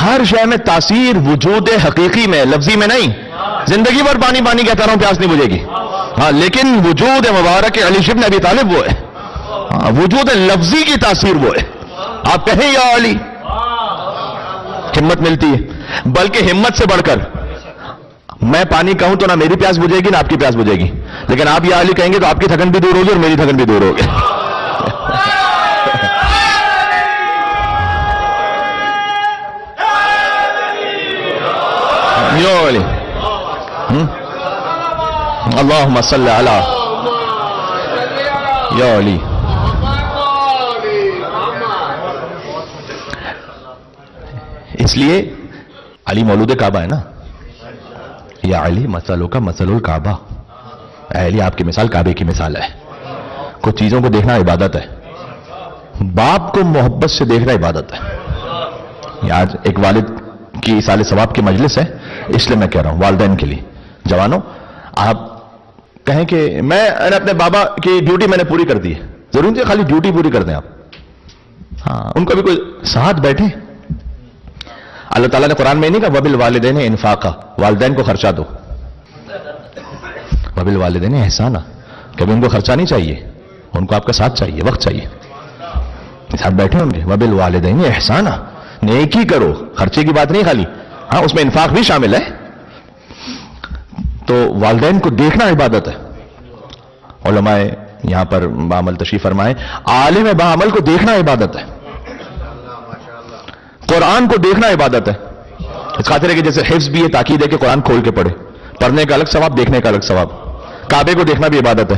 ہر شے میں تاثیر وجود حقیقی میں، لفظی میں نہیں. زندگی بھر پانی پانی کہتا رہا ہوں، پیاس نہیں بجھے گی. ہاں لیکن وجود مبارک علی شبن ابی طالب وہ ہے. وجود لفظی کی تاثیر وہ ہے. آپ کہیں یا علی، ہمت ملتی ہے. بلکہ ہمت سے بڑھ کر میں پانی کہوں تو نہ میری پیاس بجھے گی نہ آپ کی پیاس بجھے گی، لیکن آپ یا علی کہیں گے تو آپ کی تھکن بھی دور ہوگی اور میری تھکن بھی دور ہوگی. یا علی، اللہم صلی علی یا علی. اس لیے علی مولود کعبہ ہے نا. یا علی مثلوں کا مثل الکعبہ. اے علی آپ کی مثال کعبے کی مثال ہے. کچھ چیزوں کو دیکھنا عبادت ہے. باپ کو محبت سے دیکھنا عبادت ہے. آج ایک والد کی ایصال ثواب کی مجلس ہے، اس لیے میں کہہ رہا ہوں والدین کے لیے. جوانوں، آپ کہیں کہ میں اپنے بابا کی ڈیوٹی میں نے پوری کر دی ہے. ضروری نہیں خالی ڈیوٹی پوری کر دیں آپ. ہاں ان کو بھی کوئی ساتھ بیٹھے. اللہ تعالیٰ نے قرآن میں نہیں کہا وبالوالدین انفاقا، والدین کو خرچہ دو. وبالوالدین احسانا، کبھی ان کو خرچہ نہیں چاہیے، ان کو آپ کا ساتھ چاہیے، وقت چاہیے. ساتھ بیٹھے ہوں گے. وبالوالدین احسانا، نیکی کرو. خرچے کی بات نہیں خالی، ہاں اس میں انفاق بھی شامل ہے. تو والدین کو دیکھنا عبادت ہے. علماء یہاں پر بعمل تشریف فرمائے، عالم بعمل کو دیکھنا عبادت ہے. قرآن کو دیکھنا عبادت ہے. اس خاطر ہے کہ جیسے حفظ بھی یہ تاکید ہے کہ قرآن کھول کے پڑھے، پڑھنے کا الگ ثواب، دیکھنے کا الگ ثواب. کعبے کو دیکھنا بھی عبادت ہے.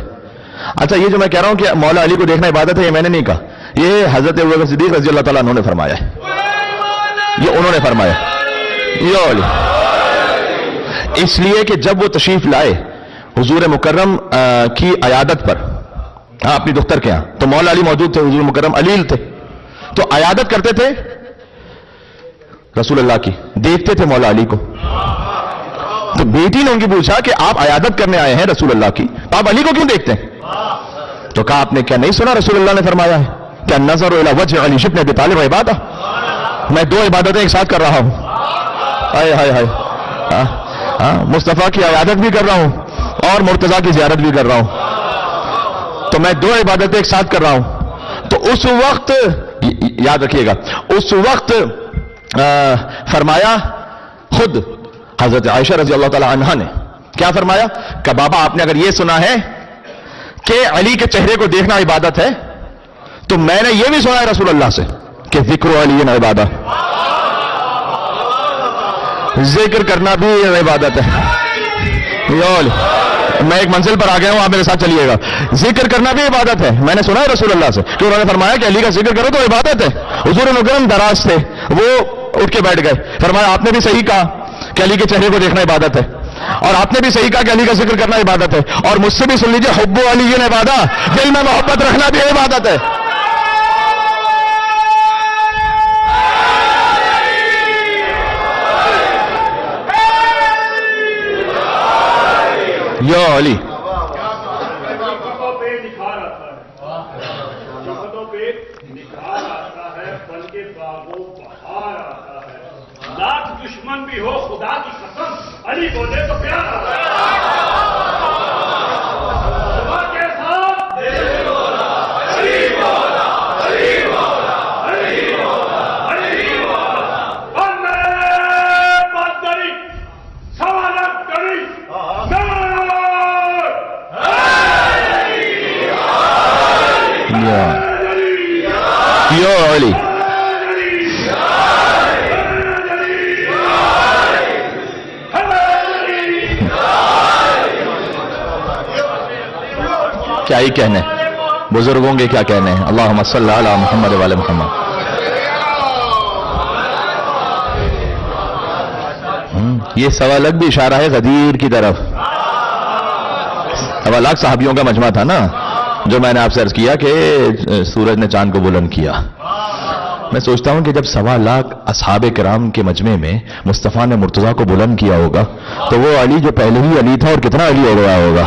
اچھا یہ جو میں کہہ رہا ہوں کہ مولا علی کو دیکھنا عبادت ہے، یہ میں نے نہیں کہا، یہ حضرت ابوبکر صدیق رضی اللہ تعالیٰ عنہ نے فرمایا ہے. یہ انہوں نے فرمایا. یا علی، اس لیے کہ جب وہ تشریف لائے حضور مکرم کی عیادت پر، ہاں اپنی دختر کے ہاں، تو مولا علی موجود تھے، حضور مکرم علیل تھے، تو عیادت کرتے تھے رسول اللہ کی، دیکھتے تھے مولا علی کو. تو بیٹی نے ان کی پوچھا کہ آپ عیادت کرنے آئے ہیں رسول اللہ کی، تو آپ علی کو کیوں دیکھتے ہیں؟ تو کہا آپ نے کیا نہیں سنا رسول اللہ نے فرمایا ہے کہ النظر الی وجہ علی شبن ابی طالب عبادہ. میں دو عبادتیں ایک ساتھ کر رہا ہوں. ہائے ہائے ہائے، مصطفیٰ کی عیادت بھی کر رہا ہوں اور مرتضیٰ کی زیارت بھی کر رہا ہوں. تو میں دو عبادتیں ایک ساتھ کر رہا ہوں. تو اس وقت یاد رکھیے گا، اس وقت فرمایا خود حضرت عائشہ رضی اللہ تعالی عنہا نے کیا فرمایا کہ بابا آپ نے اگر یہ سنا ہے کہ علی کے چہرے کو دیکھنا عبادت ہے، تو میں نے یہ بھی سنا ہے رسول اللہ سے کہ ذکر علی عبادہ، ذکر کرنا بھی عبادت ہے. میں ایک منزل پر آ گیا ہوں، آپ میرے ساتھ چلیے گا. ذکر کرنا بھی عبادت ہے. میں نے سنا ہے رسول اللہ سے کہ انہوں نے فرمایا کہ علی کا ذکر کرو تو عبادت ہے. حضور مکرم دراز تھے، وہ اٹھ کے بیٹھ گئے. فرمایا آپ نے بھی صحیح کہا کہ علی کے چہرے کو دیکھنا عبادت ہے، اور آپ نے بھی صحیح کہا کہ علی کا ذکر کرنا عبادت ہے. اور مجھ سے بھی سن لیجیے، حب علی عبادہ، دل میں محبت رکھنا بھی عبادت ہے. یا علی، لاکھ دشمن بھی ہو خدا کی قسم علی بولے تو پیار آتا ہے. یا علی، کیا ہی کہنے، بزرگوں کے کیا کہنے ہیں. اللہم صلی علی محمد وعلی محمد. یہ سوا لاکھ بھی اشارہ ہے غدیر کی طرف. سوا لاکھ صحابیوں کا مجمع تھا نا، جو میں نے آپ سے عرض کیا کہ سورج نے چاند کو بلند کیا. میں سوچتا ہوں کہ جب سوا لاکھ اصحاب کرام کے مجمع میں مصطفیٰ نے مرتضیٰ کو بلند کیا ہوگا، تو وہ علی جو پہلے ہی علی تھا اور کتنا علی ہو گیا ہوگا.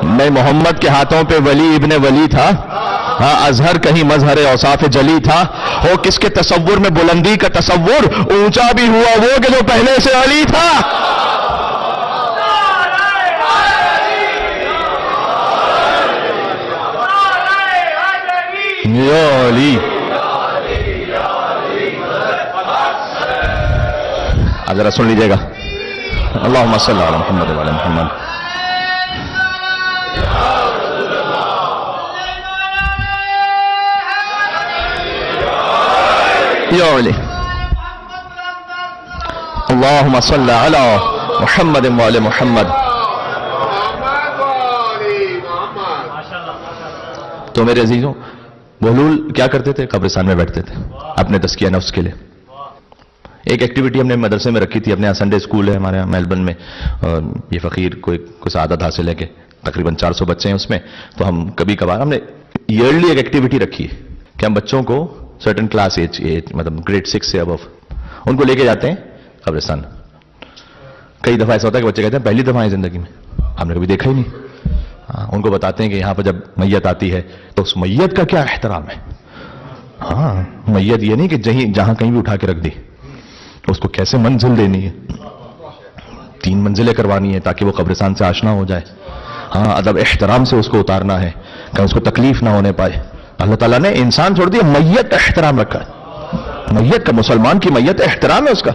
نہیں، محمد کے ہاتھوں پہ ولی ابن ولی تھا، ہاں اظہر کہیں مظہر اوصاف جلی تھا، ہو کس کے تصور میں بلندی کا تصور، اونچا بھی ہوا وہ کہ جو پہلے سے علی تھا. یا علی. اب ذرا سن لیجیے گا. اللہم صلی علی محمد وعلی محمد. یا علی. اللہم صلی علی محمد وعلی محمد. تو میرے عزیزوں، بہلول کیا کرتے تھے؟ قبرستان میں بیٹھتے تھے اپنے تزکیہ نفس کے لیے. ایک ایکٹیویٹی ہم نے مدرسے میں رکھی تھی، اپنے یہاں سنڈے اسکول ہے ہمارے یہاں میلبرن میں، یہ فقیر کوئی سعادت حاصل ہے کہ تقریباً 400 بچے ہیں اس میں. تو ہم کبھی کبھار ہم نے ایئرلی ایک ایکٹیویٹی رکھی ہے کہ ہم بچوں کو سرٹن کلاس ایج مطلب گریڈ 6 سے ابو ان کو لے کے جاتے ہیں قبرستان. کئی دفعہ ایسا ہوتا ہے کہ بچے کہتے ہیں پہلی دفعہ ہے زندگی میں، ہم نے کبھی دیکھا ہی نہیں. ان کو بتاتے ہیں کہ یہاں پر جب میت آتی ہے تو اس میت کا کیا احترام ہے. ہاں میت یہ نہیں کہ جہاں کہیں بھی اٹھا کے رکھ دی، اس کو کیسے منزل دینی ہے، 3 منزلیں کروانی ہے تاکہ وہ قبرستان سے آشنا ہو جائے. ہاں ادب احترام سے اس کو اتارنا ہے کہ اس کو تکلیف نہ ہونے پائے. اللہ تعالیٰ نے انسان چھوڑ دیا، میت احترام رکھا ہے. میت کا، مسلمان کی میت احترام ہے اس کا.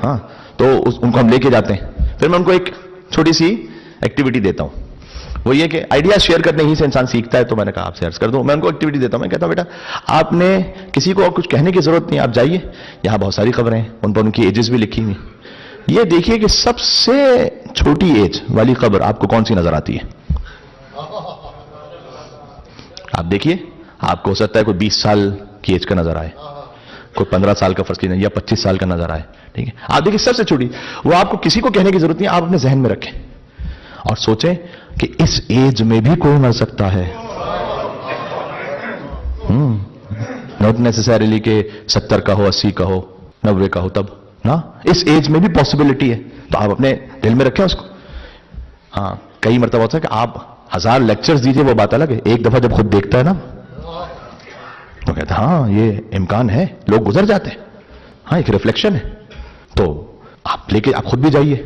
ہاں تو ان کو ہم لے کے جاتے ہیں. پھر میں ان کو ایک چھوٹی سی ایکٹیویٹی دیتا ہوں. وہ یہ کہ آئیڈیا شیئر کرنے ہی سے انسان سیکھتا ہے. تو میں نے کہا آپ سے عرض کر دوں، میں ان کو ایکٹیویٹی دیتا ہوں. میں کہتا ہوں بیٹا آپ نے کسی کو اور کچھ کہنے کی ضرورت نہیں، آپ جائیے، یہاں بہت ساری خبریں ہیں، ان پر ان کی ایجز بھی لکھی ہوئی. یہ دیکھیے کہ سب سے چھوٹی ایج والی خبر آپ کو کون سی نظر آتی ہے. آپ دیکھیے، آپ کو ہو سکتا ہے کوئی 20 سال کی ایج کا نظر آئے، کوئی 15 سال کا فرض کیجیے یا 25 سال کا نظر آئے. ٹھیک ہے، آپ دیکھیے سب سے چھوٹی، وہ آپ کو کسی کو کہنے کی ضرورت نہیں، آپ اپنے ذہن میں رکھیں اور سوچیں کہ اس ایج میں بھی کوئی مر سکتا ہے. ناٹ نیسیسریلی کہ 70 کا ہو، 80 کا ہو، 90 کا ہو، تب نا اس ایج میں بھی پاسبلٹی ہے. تو آپ اپنے دل میں رکھیں اس کو. ہاں کئی مرتبہ ہوتا ہے کہ آپ 1000 لیکچرز دیجئے، وہ بات الگ ہے، ایک دفعہ جب خود دیکھتا ہے نا تو کہتا ہے ہاں یہ امکان ہے، لوگ گزر جاتے ہیں. ہاں ایک ریفلیکشن ہے. تو آپ لے کے آپ خود بھی جائیے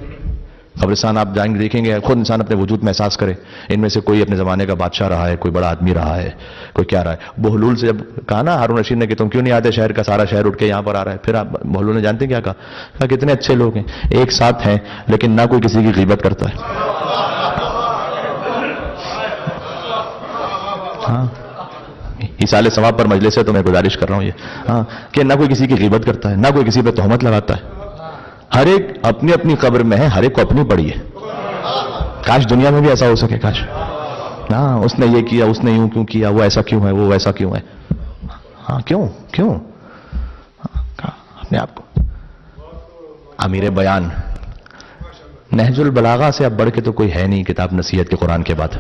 قبرستان. آپ جائیں گے دیکھیں گے خود انسان اپنے وجود میں احساس کرے ان میں سے کوئی اپنے زمانے کا بادشاہ رہا ہے، کوئی بڑا آدمی رہا ہے، کوئی کیا رہا ہے. بہلول سے جب کہا نا ہارون رشید نے کہ تم کیوں نہیں آتے شہر کا، سارا شہر اٹھ کے یہاں پر آ رہا ہے. پھر آپ بہلول نے جانتے کیا کہا کتنے اچھے لوگ ہیں، ایک ساتھ ہیں لیکن نہ کوئی کسی کی غیبت کرتا ہے. ہاں ایصال ثواب پر مجلس ہے تو میں گزارش کر رہا ہوں یہ، ہاں کہ نہ کوئی کسی کی غیبت کرتا ہے، نہ کوئی کسی پہ تہمت لگاتا ہے. ہر ایک اپنی اپنی قبر میں ہے، ہر ایک کو اپنی پڑی ہے. کاش دنیا میں بھی ایسا ہو سکے. کاش ہاں اس نے یہ کیا، اس نے یوں کیوں کیا، وہ ایسا کیوں ہے، وہ ویسا کیوں ہے. ہاں کیوں اپنے آپ کو. امیر بیان نہج البلاغہ سے اب بڑھ کے تو کوئی ہے نہیں کتاب نصیحت کے قرآن کے بعد.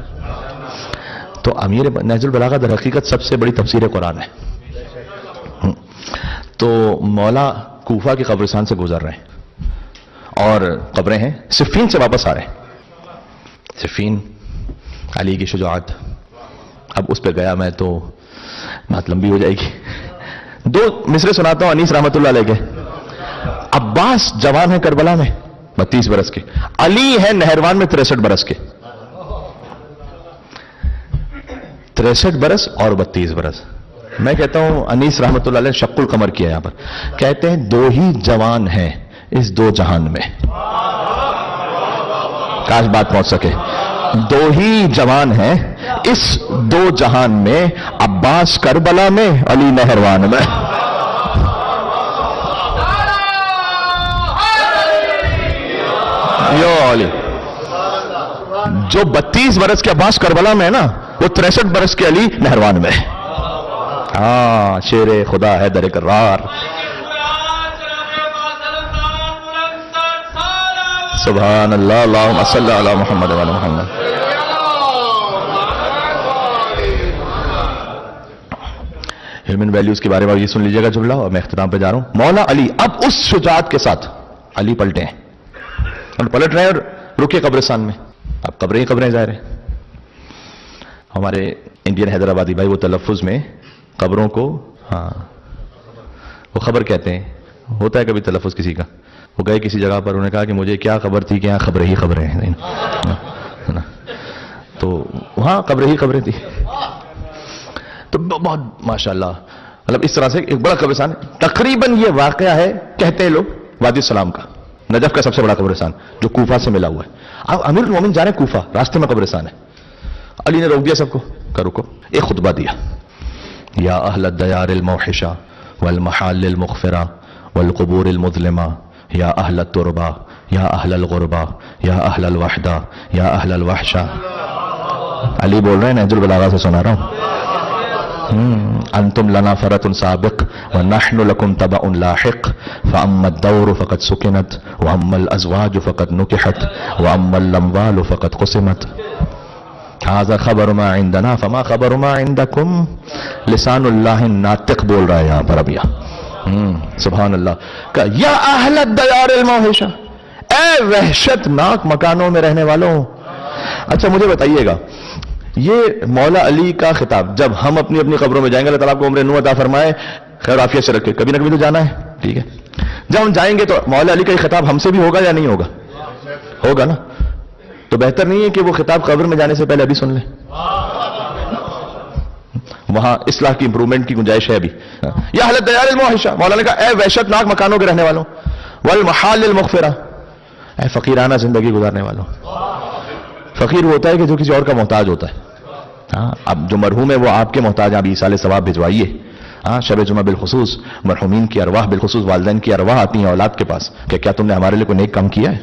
تو نہج البلاغہ در حقیقت سب سے بڑی تفسیر قرآن ہے. تو مولا کوفہ کی قبرستان سے گزر رہے ہیں اور قبریں ہیں، صفین سے واپس آ رہے ہیں. صفین علی کی شجاعت. اب اس پہ گیا میں تو بات لمبی ہو جائے گی. 2 مصرے سناتا ہوں انیس رحمت اللہ علیہ کے. عباس جوان ہے کربلا میں 32 برس کے، علی ہے نہروان میں 63 برس کے. 63 برس اور 32 برس. میں کہتا ہوں انیس رحمت اللہ علیہ شق القمر کیا یہاں پر. کہتے ہیں 2 ہی جوان ہیں اس 2 جہان میں. کاش بات پہنچ سکے. 2 ہی جوان ہیں اس 2 جہان میں، عباس کربلا میں، علی نہروان میں. یو علی. جو 32 برس کے عباس کربلا میں ہے نا، وہ 63 برس کے علی نہروان میں. ہاں شیر خدا ہے در قرار. سبحان اللہ. اللہم صلی علی محمد وعلی محمد. ہیومن ویلیوز کے بارے میں یہ سن لیجیے گا جملہ اور میں اختتام پہ جا رہا ہوں. مولا علی اب اس شجاعت کے ساتھ علی پلٹے ہیں اور پلٹ رہے ہیں اور رکے قبرستان میں. اب قبریں ظاہر ہیں. ہمارے انڈین حیدرآبادی بھائی وہ تلفظ میں قبروں کو وہ خبر کہتے ہیں. ہوتا ہے کبھی تلفظ کسی کا. وہ گئے کسی جگہ پر, انہوں نے کہا کہ مجھے کیا خبر تھی کہ یہاں خبریں ہی خبریں ہیں. تو وہاں خبریں ہی خبریں تھی. تو بہت ماشاءاللہ مطلب اس طرح سے ایک بڑا قبرستان ہے. تقریباً یہ واقعہ ہے کہتے ہیں لوگ وادی السلام کا, نجف کا سب سے بڑا قبرستان جو کوفہ سے ملا ہوا ہے. اب امیر المومنین جا رہے ہیں کوفہ, راستے میں قبرستان ہے. علی نے روک دیا سب کو, رکو. ایک خطبہ دیا, یا اہل الدیار الموحشہ والمحال المغفرہ والقبور المظلمہ یا اہل التربہ یا اہل الغربہ یا اہل الوحدہ یا اہل الوحشہ. علی بول رہے ہیں, نہج البلاغہ سے سنا رہا ہوں. انتم لنا فرط سابق ونحن لکم تبع لاحق فاما الدور فقد سکنت واما الازواج فقد نکحت واما الاموال فقد قسمت. هذا خبر ما عندنا فما خبر ما عندكم. لسان اللہ ناطق بول رہا ہے یہاں پر ابھی. سبحان اللہ. کہ یا اہل الدیار الموحشہ, اے وحشت ناک مکانوں میں رہنے والوں. اچھا مجھے بتائیے گا, یہ مولا علی کا خطاب جب ہم اپنی اپنی قبروں میں جائیں گے, اللہ تعالیٰ آپ کو عمر نو عطا فرمائے, خیر عافیت سے رکھے, کبھی نہ کبھی تو جانا ہے, ٹھیک ہے. جب ہم جائیں گے تو مولا علی کا یہ خطاب ہم سے بھی ہوگا یا نہیں ہوگا؟ ہوگا نا. تو بہتر نہیں ہے کہ وہ خطاب قبر میں جانے سے پہلے ابھی سن لیں, وہاں اصلاح کی امپرومنٹ کی گنجائش ہے ابھی. یا اہل الدیار الموحشہ, مولا نے کہا اے وحشت ناک مکانوں کے رہنے والوں, والمحال المغفرہ, اے فقیرانہ زندگی گزارنے والوں. فقیر ہوتا ہے کہ جو کسی اور کا محتاج ہوتا ہے. اب جو مرحوم ہے وہ آپ کے محتاج, آپ ایصال ثواب بھجوائیے. شب جمعہ بالخصوص مرحومین کی ارواح, بالخصوص والدین کی ارواح آتی ہیں اولاد کے پاس کہ کیا تم نے ہمارے لیے کوئی نیک کام کیا ہے.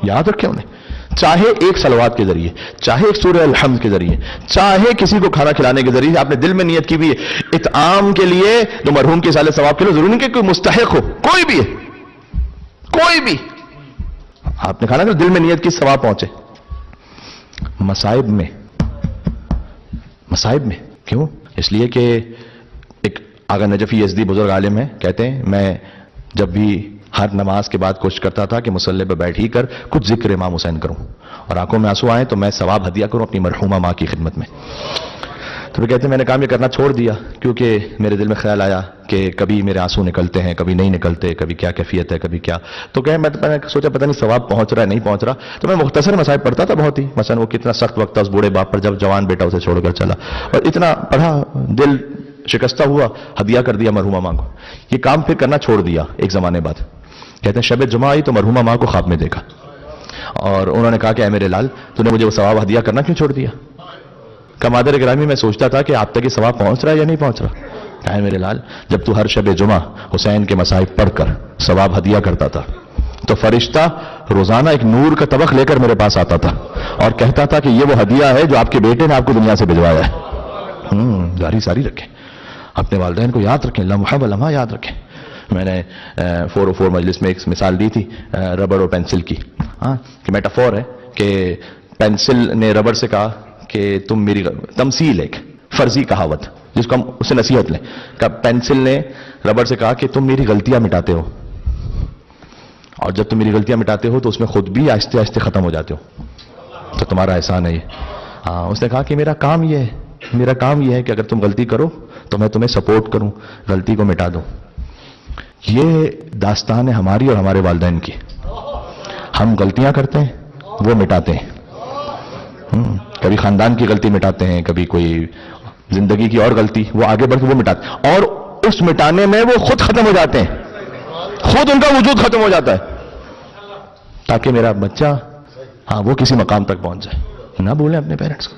یاد رکھیں انہیں, چاہے ایک صلوات کے ذریعے, چاہے ایک سورہ الحمد کے ذریعے, چاہے کسی کو کھانا کھلانے کے ذریعے. آپ نے دل میں نیت کی بھی ہے اطعام کے لیے, تو مرحوم کے ایصال ثواب کے لیے ضروری نہیں کہ کوئی مستحق ہو, کوئی بھی ہے, کوئی بھی. آپ نے کھانا کہ دل میں نیت کی ثواب پہنچے. مصائب میں کیوں؟ اس لیے کہ ایک آغا نجفی یزدی بزرگ عالم ہے, کہتے ہیں میں جب بھی ہر نماز کے بعد کوشش کرتا تھا کہ مصلی پہ بیٹھ ہی کر کچھ ذکر امام حسین کروں, اور آنکھوں میں آنسو آئیں تو میں ثواب ہدیہ کروں اپنی مرحومہ ماں کی خدمت میں. تو وہ کہتے ہیں میں نے کام یہ کرنا چھوڑ دیا کیونکہ میرے دل میں خیال آیا کہ کبھی میرے آنسو نکلتے ہیں, کبھی نہیں نکلتے, کبھی کیا کیفیت ہے, کبھی کیا. تو کہ میں سوچا پتہ نہیں ثواب پہنچ رہا ہے نہیں پہنچ رہا, تو میں مختصر مسائل پڑھتا تھا بہت ہی. مثلا وہ کتنا سخت وقت تھا اس بوڑھے باپ پر جب جوان بیٹا اسے چھوڑ کر چلا, اور اتنا پڑھا دل شکستہ ہوا, ہدیہ کر دیا مرحومہ ماں کو. یہ کام پھر کرنا چھوڑ دیا ایک زمانے بعد. کہتے ہیں شب جمعہ آئی تو مرحومہ ماں کو خواب میں دیکھا, اور انہوں نے کہا کہ اے میرے لال تو نے مجھے وہ ثواب ہدیہ کرنا کیوں چھوڑ دیا؟ مادر گرامی میں سوچتا تھا کہ آپ تک یہ ثواب پہنچ رہا ہے یا نہیں پہنچ رہا. اے میرے لال جب تو ہر شب جمعہ حسین کے مصائب پڑھ کر ثواب ہدیہ کرتا تھا تو فرشتہ روزانہ ایک نور کا طبق لے کر میرے پاس آتا تھا اور کہتا تھا کہ یہ وہ ہدیہ ہے جو آپ کے بیٹے نے آپ کو دنیا سے بھجوایا ہے. جاری ساری رکھیں, اپنے والدین کو یاد رکھیں, لمحہ بلمحہ یاد رکھیں. میں نے 404 مجلس میں ایک مثال دی تھی ربڑ اور پینسل کی, کہ میٹافور ہے کہ پینسل نے ربڑ سے کہا کہ تم میری تمثیل, ایک فرضی کہاوت جس کو ہم اسے نصیحت لیں, کہ پینسل نے ربڑ سے کہا کہ تم میری غلطیاں مٹاتے ہو, اور جب تم میری غلطیاں مٹاتے ہو تو اس میں خود بھی آہستہ آہستہ ختم ہو جاتے ہو, تو تمہارا احسان ہے یہ. اس نے کہا کہ میرا کام یہ ہے کہ اگر تم غلطی کرو تو میں تمہیں سپورٹ کروں, غلطی کو مٹا دوں. یہ داستان ہے ہماری اور ہمارے والدین کی. ہم غلطیاں کرتے ہیں, وہ مٹاتے ہیں. کبھی خاندان کی غلطی مٹاتے ہیں, کبھی کوئی زندگی کی اور غلطی, وہ آگے بڑھ کے وہ مٹاتے ہیں, اور اس مٹانے میں وہ خود ختم ہو جاتے ہیں, خود ان کا وجود ختم ہو جاتا ہے, تاکہ میرا بچہ وہ کسی مقام تک پہنچ جائے. نہ بولیں اپنے پیرنٹس کو.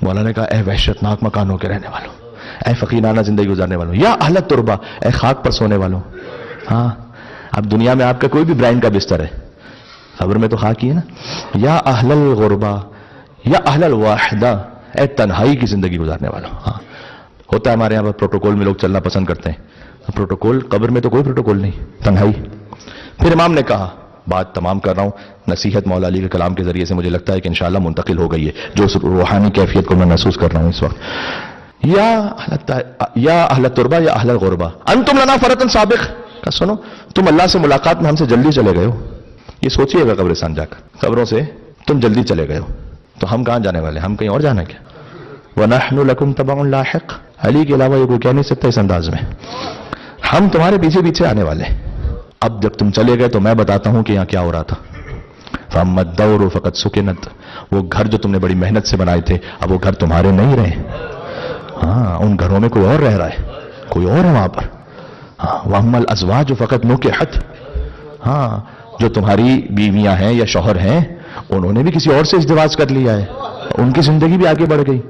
مولانا نے کہا اے وحشت ناک مکانوں کے رہنے والوں, اے فقیرانہ زندگی گزارنے والوں, یا اہل التربہ, اے خاک پر سونے والوں. اب دنیا میں آپ کا کوئی بھی برانڈ کا بستر ہے, خبر میں تو خاک ہی ہے نا. یا اہل الغربہ, یا اہل الوحدہ, اے تنہائی کی زندگی گزارنے والوں. ہوتا ہے ہمارے یہاں پر پروٹوکول میں لوگ چلنا پسند کرتے ہیں, پروٹوکول, قبر میں تو کوئی پروٹوکول نہیں, تنہائی. پھر امام نے کہا, بات تمام کر رہا ہوں, نصیحت مولا علی کے کلام کے ذریعے سے مجھے لگتا ہے کہ انشاءاللہ منتقل ہو گئی ہے, جو روحانی کیفیت کو میں محسوس کر رہا ہوں اس وقت. یا اہل التربہ یا اہل الغربہ انتم لنا فرط سابق. سنو, تم اللہ سے ملاقات میں ہم سے جلدی چلے گئے ہو. یہ سوچئے گا قبرستان جا کر, قبروں سے تم جلدی چلے گئے ہو, تو ہم کہاں جانے والے؟ ہم کہیں اور جانا کیا؟ وَنَحْنُ لَكُمْ تَبَعٌ لَاحِقٌ، علی کے علاوہ یہ کوئی کہہ نہیں سکتا اس انداز میں، ہم تمہارے پیچھے پیچھے آنے والے. اب جب تم چلے گئے تو میں بتاتا ہوں کہ یہاں کیا ہو رہا تھا. فَأَمَّا الدَّوْرُ فَقَدْ سُكِنَتْ، وہ گھر جو تم نے بڑی محنت سے بنائے تھے اب وہ گھر تمہارے نہیں رہے. ہاں، ان گھروں میں کوئی اور رہ رہا ہے، کوئی اور ہے وہاں پر. ہاں، وَأَمَّا الْأَزْوَاجُ فَقَدْ نُكِحَتْ، ہاں جو تمہاری بیویاں ہیں یا شوہر ہیں انہوں نے بھی کسی اور سے ازدواج کر لیا ہے، ان کی زندگی بھی آگے بڑھ گئی.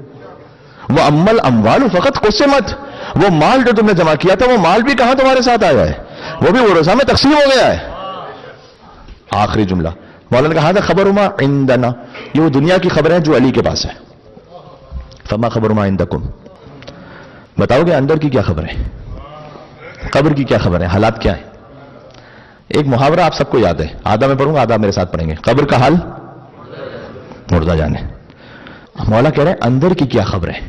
وَأَمَّا الْأَمْوَالُ فَقَدْ قُسِمَتْ، وہ مال جو تم نے جمع کیا تھا وہ مال بھی کہاں تمہارے ساتھ آیا ہے، وہ بھی ورثہ میں تقسیم ہو گیا ہے. آخری جملہ مولانا نے کہا تھا خبر ما عندنا، یہ وہ دنیا کی خبر ہے جو علی کے پاس ہے. فما خبر ما عندکم، بتاؤ گے اندر کی کیا خبر ہے، قبر کی کیا خبر ہے، حالات کیا ہے. ایک محاورہ آپ سب کو یاد ہے، آدھا میں پڑھوں گا آدھا میرے ساتھ پڑھیں گے. قبر کا حال مردہ جانے. مولا کہہ رہے ہیں اندر کی کیا خبر ہے.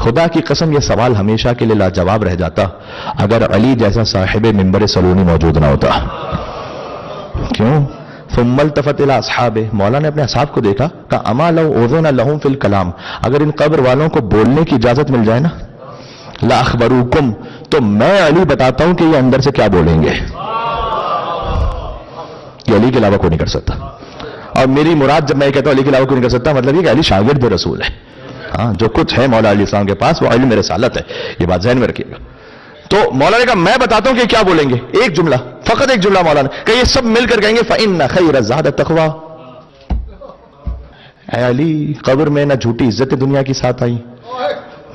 خدا کی قسم یہ سوال ہمیشہ کے لیے لاجواب رہ جاتا اگر علی جیسا صاحب منبر سلونی موجود نہ ہوتا. کیوں؟ ثم التفت الى اصحابہ، مولا نے اپنے اصحاب کو دیکھا، کہا اما لو اذن لهم فی الکلام، اگر ان قبر والوں کو بولنے کی اجازت مل جائے نا، لا اخبروکم، تو میں علی بتاتا ہوں کہ یہ اندر سے کیا بولیں گے. یہ علی کے علاوہ کوئی نہیں کر سکتا. اور میری مراد جب میں کہتا ہوں علی کے علاوہ کوئی نہیں کر سکتا، مطلب یہ کہ علی شاگرد رسول ہے. ہاں، جو کچھ ہے مولا علیہ السلام کے پاس وہ علم رسالت ہے، یہ بات ذہن میں رکھیے گا. تو مولا نے کہا میں بتاتا ہوں کہ کیا بولیں گے. ایک جملہ، فقط ایک جملہ مولا نے کہ یہ سب مل کر کہیں گے فَإِنَّ خَيْرَ الزَّادِ التَّقْوَىٰ. اے علی، قبر میں نہ جھوٹی عزت دنیا کی ساتھ آئی،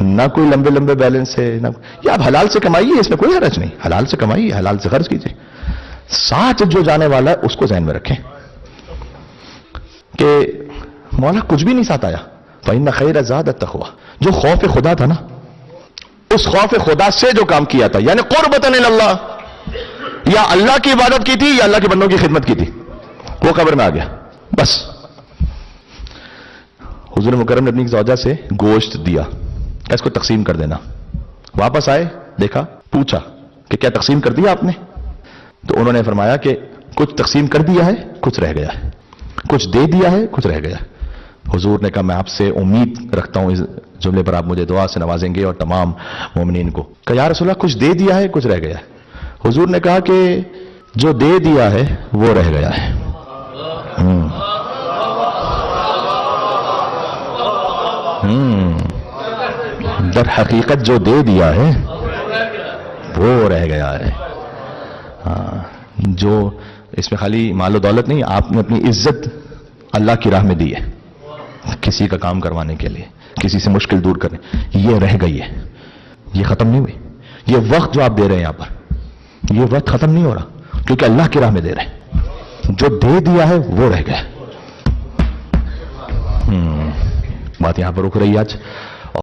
نہ کوئی لمبے لمبے بیلنس ہے، نہ یا آپ حلال سے کمائیے، اس میں کوئی حرج نہیں، حلال سے کمائیے، حلال سے خرچ کیجیے. ساتھ جو جانے والا ہے اس کو ذہن میں رکھیں کہ مولا کچھ بھی نہیں ساتھ آیا. فَإِنَّ خَيْرَ الزَّادِ التَّقْوَىٰ، جو خوف خدا تھا نا، اس خوف خدا سے جو کام کیا تھا، یعنی قربتاً اللہ، یا اللہ کی عبادت کی تھی یا اللہ کے بندوں کی خدمت کی تھی، وہ قبر میں آ گیا. بس حضور مکرم نے اپنی زوجہ سے گوشت دیا کہ اس کو تقسیم کر دینا. واپس آئے، دیکھا، پوچھا کہ کیا تقسیم کر دیا آپ نے؟ تو انہوں نے فرمایا کہ کچھ تقسیم کر دیا ہے، کچھ رہ گیا ہے، کچھ دے دیا ہے، کچھ رہ گیا ہے. حضور نے کہا میں آپ سے امید رکھتا ہوں اس جملے پر آپ مجھے دعا سے نوازیں گے اور تمام مومنین کو. کہ یا رسول اللہ کچھ دے دیا ہے، کچھ رہ گیا ہے. حضور نے کہا کہ جو دے دیا ہے وہ رہ گیا ہے. در حقیقت جو دے دیا ہے وہ رہ گیا ہے. جو اس میں خالی مال و دولت نہیں، آپ نے اپنی عزت اللہ کی راہ میں دی ہے، کسی کا کام کروانے کے لیے، کسی سے مشکل دور کرنے، یہ رہ گئی ہے، یہ ختم نہیں ہوئی. یہ وقت جو آپ دے رہے ہیں یہاں پر، یہ وقت ختم نہیں ہو رہا کیونکہ اللہ کی راہ میں دے رہے ہیں. جو دے دیا ہے وہ رہ گیا. بات یہاں پر رک رہی ہے آج.